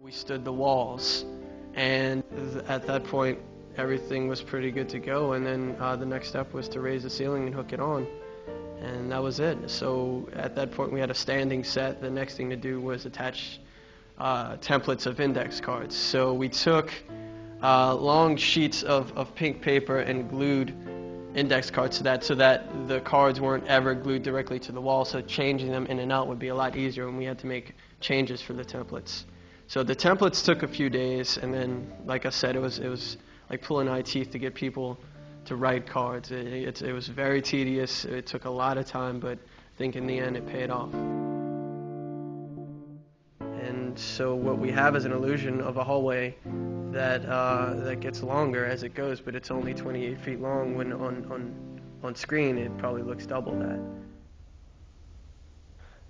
We stood the walls, and at that point everything was pretty good to go, and then the next step was to raise the ceiling and hook it on, and that was it. So at that point we had a standing set. The next thing to do was attach templates of index cards. So we took long sheets of pink paper and glued index cards to that, so that the cards weren't ever glued directly to the wall, so changing them in and out would be a lot easier when we had to make changes for the templates. So the templates took a few days, and then, like I said, it was like pulling eye teeth to get people to write cards. It was very tedious. It took a lot of time, but I think in the end it paid off. And so what we have is an illusion of a hallway that gets longer as it goes, but it's only 28 feet long, when on screen it probably looks double that.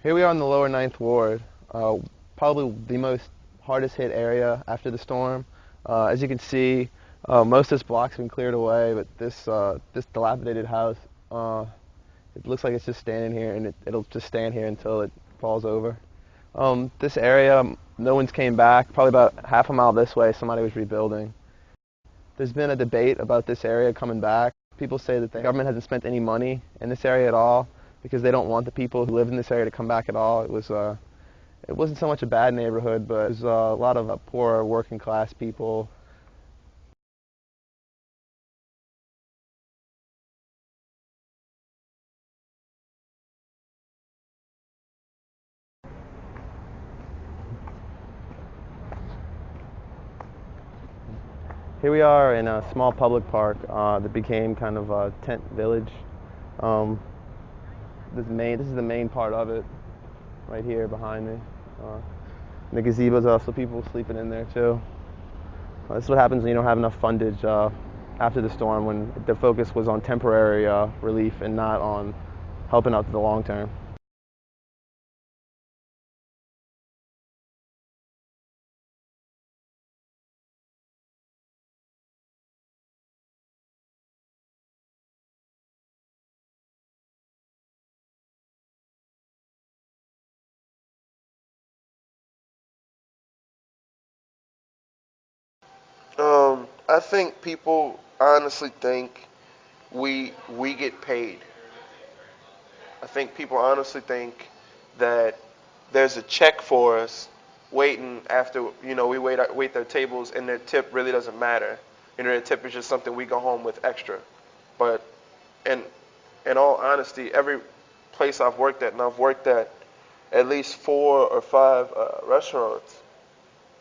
Here we are in the lower 9th Ward, probably the most hardest hit area after the storm. As you can see, most of this block's been cleared away, but this dilapidated house, it looks like it's just standing here, and it'll just stand here until it falls over. This area, no one's came back. Probably about half a mile this way, somebody was rebuilding. There's been a debate about this area coming back. People say that the government hasn't spent any money in this area at all because they don't want the people who live in this area to come back at all. It wasn't so much a bad neighborhood, but there's a lot of poor working class people. Here we are in a small public park that became kind of a tent village. This is the main part of it, right here behind me. The gazebo's also people sleeping in there too. This is what happens when you don't have enough fundage after the storm, when the focus was on temporary relief and not on helping out to the long term. I think people honestly think we get paid. I think people honestly think that there's a check for us waiting after, we wait their tables, and their tip really doesn't matter. Their tip is just something we go home with extra. But in all honesty, every place I've worked at, and I've worked at least 4 or 5 restaurants,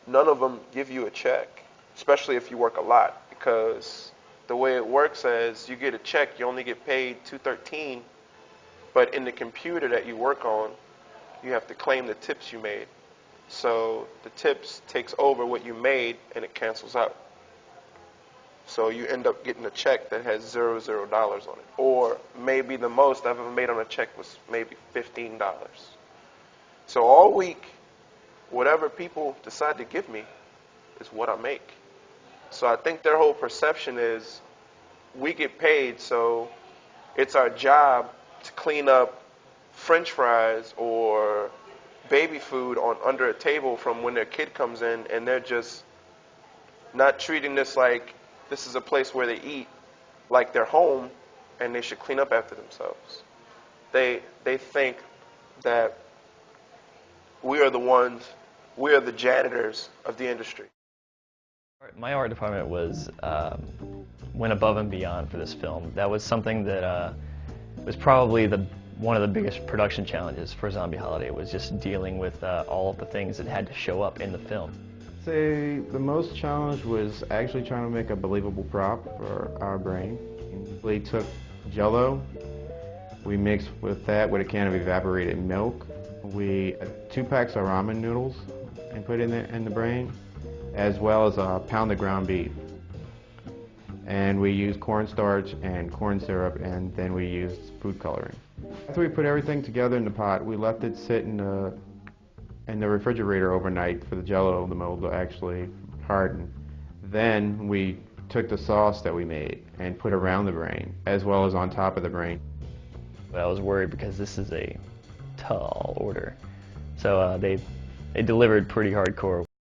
none of them give you a check, especially if you work a lot, because the way it works is you get a check, you only get paid $213, but in the computer that you work on, you have to claim the tips you made. So the tips takes over what you made, and it cancels out. So you end up getting a check that has $0 on it. Or maybe the most I've ever made on a check was maybe $15. So all week, whatever people decide to give me is what I make. So I think their whole perception is we get paid, so it's our job to clean up French fries or baby food under a table from when their kid comes in, and they're just not treating this like this is a place where they eat, like their home, and they should clean up after themselves. They think that we are the janitors of the industry. My art department went above and beyond for this film. That was something that was probably one of the biggest production challenges for Zombie Holiday, was just dealing with all of the things that had to show up in the film. I'd say the most challenge was actually trying to make a believable prop for our brain. We took Jell-O, we mixed with that with a can of evaporated milk. We 2 packs of ramen noodles and put in the brain, as well as a pound of ground beef. And we used cornstarch and corn syrup, and then we used food coloring. After we put everything together in the pot, we left it sit in the refrigerator overnight for the Jell-O, the mold, to actually harden. Then we took the sauce that we made and put around the brain, as well as on top of the brain. But I was worried because this is a tall order. So they delivered pretty hardcore.